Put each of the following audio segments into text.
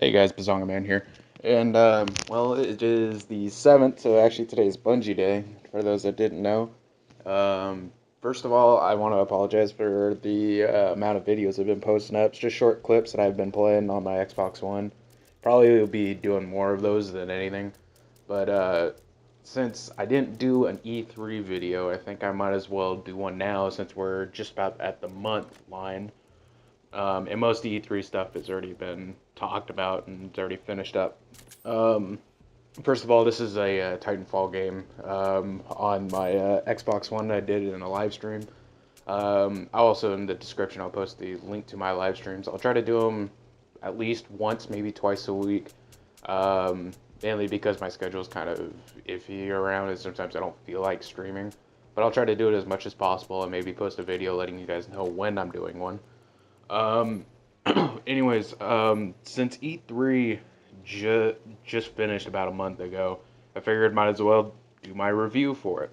Hey guys, Bazonga Man here. And, well, it is the 7th, so actually today's Bungie Day, for those that didn't know. First of all, I want to apologize for the amount of videos I've been posting up. It's just short clips that I've been playing on my Xbox One. Probably will be doing more of those than anything. But, since I didn't do an E3 video, I think I might as well do one now since we're just about at the month line. And most E3 stuff has already been talked about and it's already finished up. Um, First of all, this is a Titanfall game on my Xbox One. I did it in a live stream. I'll also, in the description, I'll post the link to my live streams. I'll try to do them at least once, maybe twice a week. Mainly because my schedule is kind of iffy around and sometimes I don't feel like streaming. But I'll try to do it as much as possible and maybe post a video letting you guys know when I'm doing one. Um, since E3 just finished about a month ago, I figured might as well do my review for it.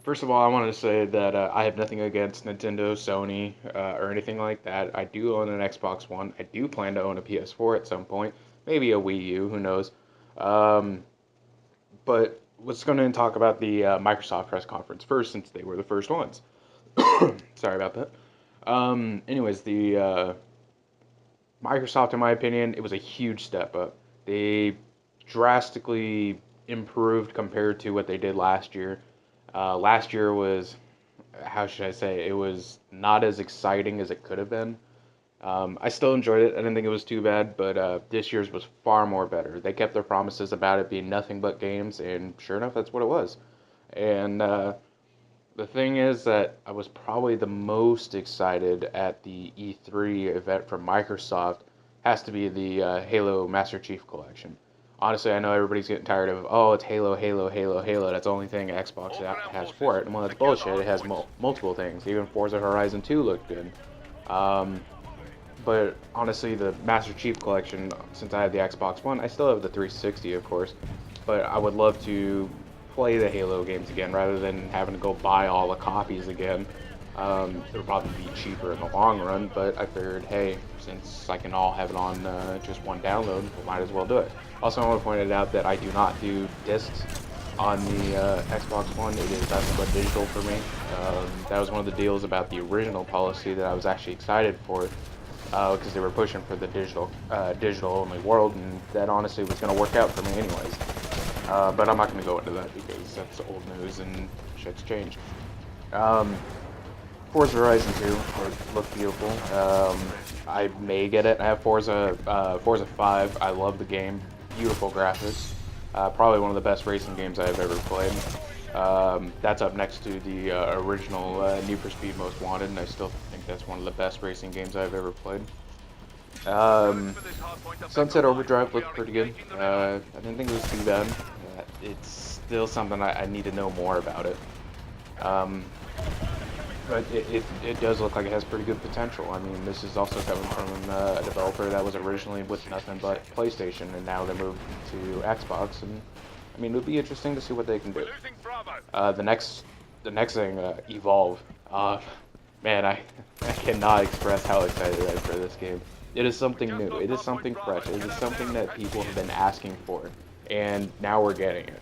First of all, I wanted to say that I have nothing against Nintendo, Sony, or anything like that. I do own an Xbox One. I do plan to own a PS4 at some point, maybe a Wii U, who knows. Um, but let's go and talk about the Microsoft press conference first, since they were the first ones. Sorry about that. The Microsoft, in my opinion, it was a huge step up. They drastically improved compared to what they did last year. Last year was, how should I say, it was not as exciting as it could have been. I still enjoyed it. I didn't think it was too bad, but this year's was far more better. They kept their promises about it being nothing but games, and sure enough, that's what it was. And the thing is that I was probably the most excited at the E3 event from Microsoft has to be the Halo Master Chief Collection. Honestly, I know everybody's getting tired of, oh, it's Halo, Halo, Halo, Halo. That's the only thing Xbox has for it. And well, that's bullshit. It has multiple things. Even Forza Horizon 2 looked good. Um, but honestly, the Master Chief Collection, since I have the Xbox One, I still have the 360, of course. But I would love to play the Halo games again rather than having to go buy all the copies again. It'll probably be cheaper in the long run, but I figured, hey, since I can all have it on just one download, we might as well do it. Also, I want to point it out that I do not do discs on the Xbox One. It is nothing but digital for me. That was one of the deals about the original policy that I was actually excited for, because they were pushing for the digital only world, and that honestly was going to work out for me anyways. But I'm not going to go into that because that's old news and shit's changed. Forza Horizon 2 looked beautiful. I may get it. I have Forza 5. I love the game. Beautiful graphics. Probably one of the best racing games I've ever played. That's up next to the original Need for Speed Most Wanted, and I still think that's one of the best racing games I've ever played. Sunset Overdrive looked pretty good. I didn't think it was too bad. It's still something I need to know more about it. But it does look like it has pretty good potential. I mean, this is also coming from a developer that was originally with nothing but PlayStation, and now they're moved to Xbox. And I mean, it would be interesting to see what they can do. The next thing, Evolve. Man, I cannot express how excited I am for this game. It is something new. It is something fresh. It is something that people have been asking for, and now we're getting it.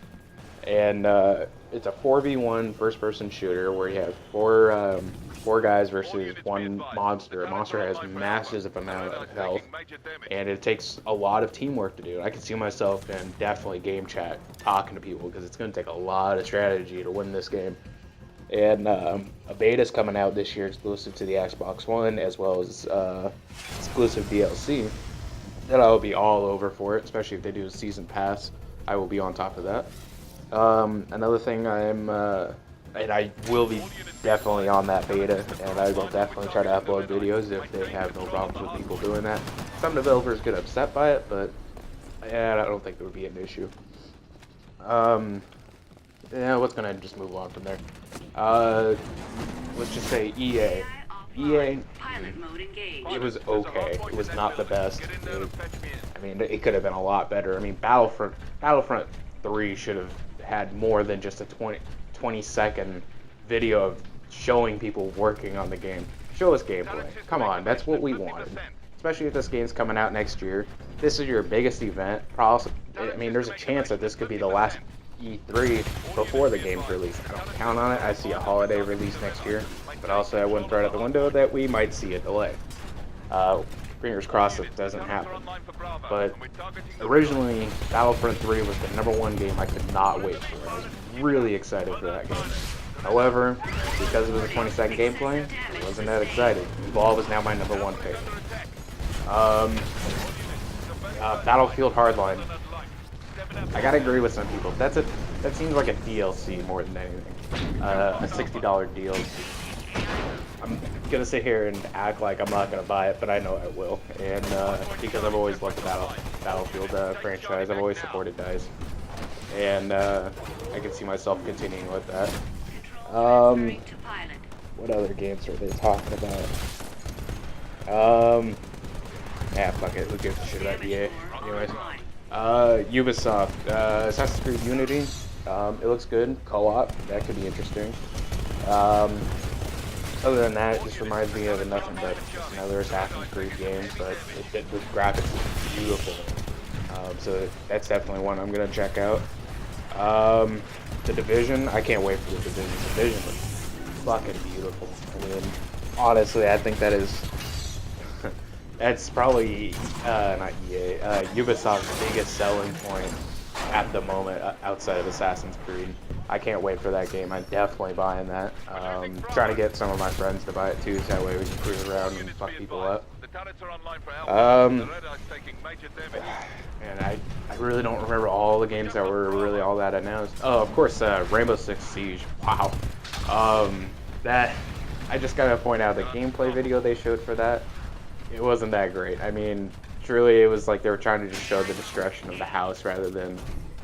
And it's a 4v1 first-person shooter where you have four guys versus one monster. A monster has massive amount of health, and it takes a lot of teamwork to do. I can see myself in definitely game chat talking to people because it's going to take a lot of strategy to win this game. And a beta's coming out this year exclusive to the Xbox One, as well as exclusive DLC that I will be all over for it, especially if they do a season pass. I will be on top of that. Another thing and I will be definitely on that beta, and I will definitely try to upload videos if they have no problems with people doing that. Some developers get upset by it, but yeah, I don't think there would be an issue. Yeah, what's gonna just move on from there? Let's just say EA. EA, it was okay. It was not the best. I mean, it could have been a lot better. I mean, Battlefront 3 should have had more than just a 20-second video of showing people working on the game. Show us gameplay. Come on, that's what we wanted. especially if this game's coming out next year. This is your biggest event. Probably, I mean, there's a chance that this could be the last E3 before the game's released. I don't count on it. I see a holiday release next year, but also I wouldn't throw it out the window that we might see a delay. Fingers crossed it doesn't happen. But originally, Battlefront 3 was the #1 game I could not wait for. I was really excited for that game. However, because it was a 20-second gameplay, I wasn't that excited. Evolve is now my #1 pick. Battlefield Hardline. I gotta agree with some people. That seems like a DLC more than anything. A $60 deal. I'm gonna sit here and act like I'm not gonna buy it, but I know I will. And because I've always loved the Battlefield franchise, I've always supported DICE, and I can see myself continuing with that. What other games are they talking about? Yeah, fuck it. Who gives a shit about EA? Anyways, Ubisoft, Assassin's Creed Unity. It looks good. Co-op. That could be interesting. Other than that, it just reminds me of nothing but just another Assassin's Creed game, but the graphics is beautiful. So that's definitely one I'm gonna check out. The Division, I can't wait for the Division. Division looks fucking beautiful. I mean, honestly, I think that is that's probably not EA, Ubisoft's biggest selling point at the moment outside of Assassin's Creed. I can't wait for that game. I'm definitely buying that. Trying to get some of my friends to buy it too, so that way we can cruise around and fuck people up. And I really don't remember all the games that were really all that announced. Oh, of course, Rainbow Six Siege. Wow. That I just gotta point out the gameplay video they showed for that. It wasn't that great. I mean, truly, it was like they were trying to just show the destruction of the house rather than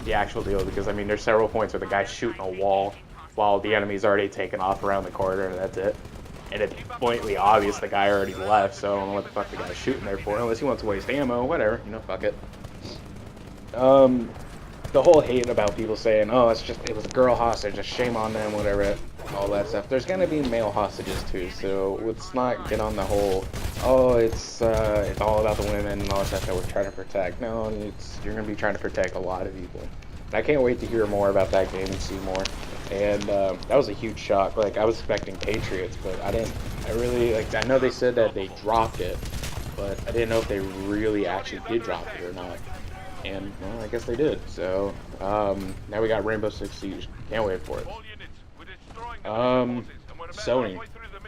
the actual deal. Because I mean, there's several points where the guy's shooting a wall while the enemy's already taken off around the corner, and that's it. And it's blatantly obvious the guy already left, so I don't know what the fuck the guy's shooting there for, unless he wants to waste ammo, whatever, you know, fuck it. The whole hate about people saying, oh, it was a girl hostage, just shame on them, whatever, all that stuff. There's gonna be male hostages too, so let's not get on the whole, oh, it's all about the women and all that stuff that we're trying to protect. No, you're gonna be trying to protect a lot of people. And I can't wait to hear more about that game and see more. And that was a huge shock. Like, I was expecting Patriots, but I know they said that they dropped it, but I didn't know if they really actually did drop it or not. And, well, I guess they did. So, now we got Rainbow Six Siege. Can't wait for it. Sony.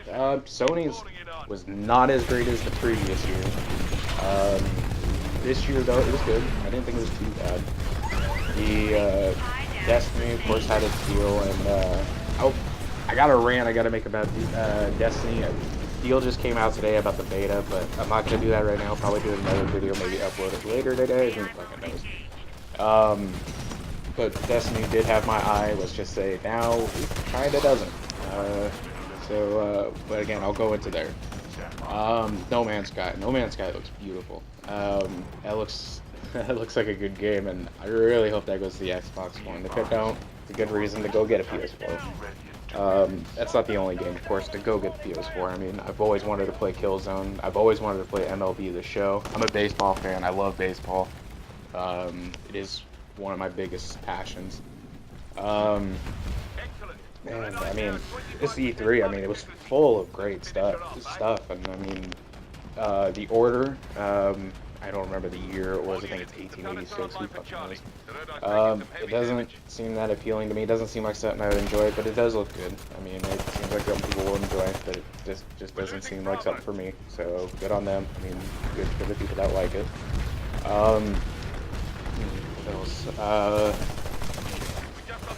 Sony's was not as great as the previous year. This year, though, it was good. I didn't think it was too bad. The, Destiny, of course, had its deal, and, I got a rant I gotta make about Destiny. Deal just came out today about the beta, but I'm not gonna do that right now. I'll probably do another video, maybe upload it later today. Who fucking knows? But Destiny did have my eye. Let's just say now it kinda doesn't. But again, I'll go into there. No Man's Sky. No Man's Sky looks beautiful. That looks it looks like a good game, and I really hope that goes to the Xbox One. If it don't, it's a good reason to go get a PS4. That's not the only game, of course, to go get the PS4. I mean, I've always wanted to play Killzone. I've always wanted to play MLB The Show. I'm a baseball fan. I love baseball. It is one of my biggest passions. And, I mean, this E3, I mean, it was full of great stuff. And, I mean, The Order, I don't remember the year it was. I think it's 1886. Who fucking knows? It doesn't seem that appealing to me. It doesn't seem like something I would enjoy, but it does look good. I mean, it seems like something people will enjoy, but it just doesn't seem like something for me. So good on them. I mean, good for the people that like it. What else?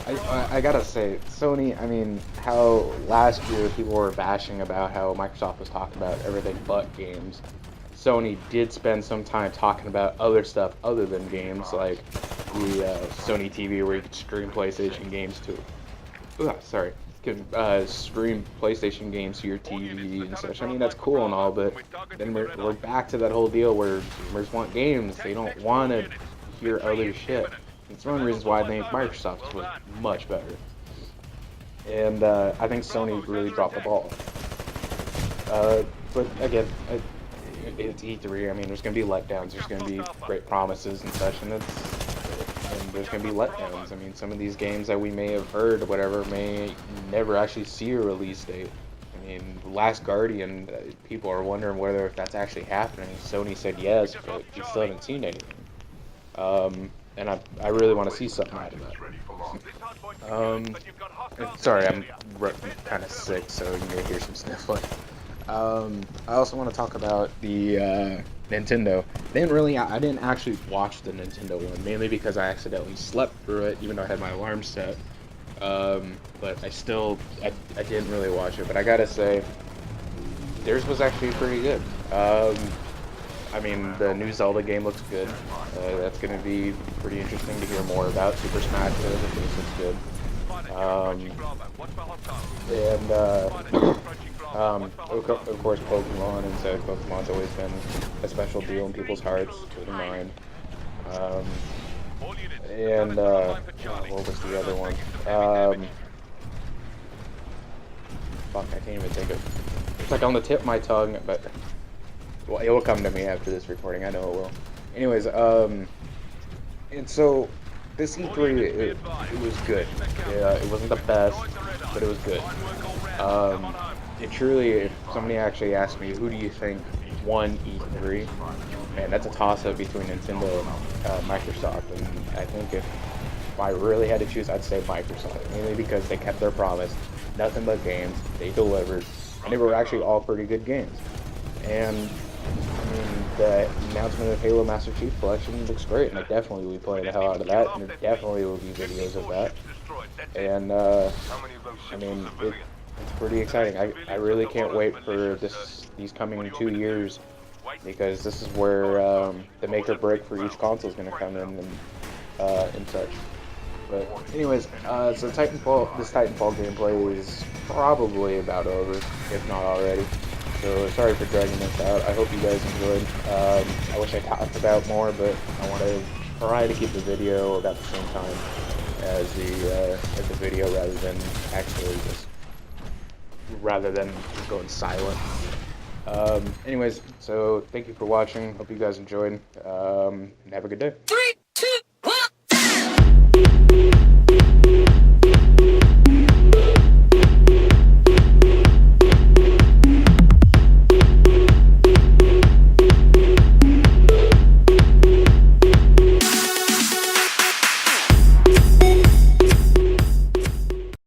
I gotta say, Sony, I mean, how last year people were bashing about how Microsoft was talking about everything but games. Sony did spend some time talking about other stuff other than games, like the Sony TV where you could stream PlayStation games to. Stream PlayStation games to your TV and such. I mean, that's cool and all, but then we're back to that whole deal where gamers want games. They don't want to hear other shit. It's one of the reasons why I think Microsoft was much better. And I think Sony really dropped the ball. But again, it's E3. I mean, there's gonna be letdowns. There's gonna be great promises and such, and there's gonna be letdowns. I mean, some of these games that we may have heard or whatever may never actually see a release date. I mean, Last Guardian, people are wondering whether if that's actually happening. Sony said yes, but we still haven't seen anything. And I really want to see something out of that. Sorry, I'm kind of sick, so you may hear some sniffling. I also want to talk about the Nintendo. I didn't actually watch the Nintendo one, mainly because I accidentally slept through it, even though I had my alarm set. But I didn't really watch it. But I gotta say, theirs was actually pretty good. I mean, the new Zelda game looks good. That's gonna be pretty interesting to hear more about. Super Smash Bros. I think looks good. Of course, Pokemon, and so Pokemon's always been a special deal in people's hearts, including mine. What was the other one? Fuck, I can't even think of. It's like on the tip of my tongue, but well, it will come to me after this recording. I know it will. Anyways, and so this E3, it was good. Yeah, it wasn't the best, but it was good. It truly, if somebody actually asked me, who do you think won E3? Man, that's a toss-up between Nintendo and Microsoft. And I think if I really had to choose, I'd say Microsoft, mainly because they kept their promise. Nothing but games. They delivered, and they were actually all pretty good games. And I mean, the announcement of Halo Master Chief Collection looks great, and I definitely will play the hell out of that, and there definitely will be videos of that. And I mean, it's pretty exciting. I really can't wait for these coming 2 years, because this is where the make or break for each console is going to come in and such. But anyways, so this Titanfall gameplay is probably about over, if not already. So sorry for dragging this out. I hope you guys enjoyed. I wish I talked about more, but I want to try to keep the video about the same time as the video, rather than just going silent. Anyways, so thank you for watching. Hope you guys enjoyed. And have a good day.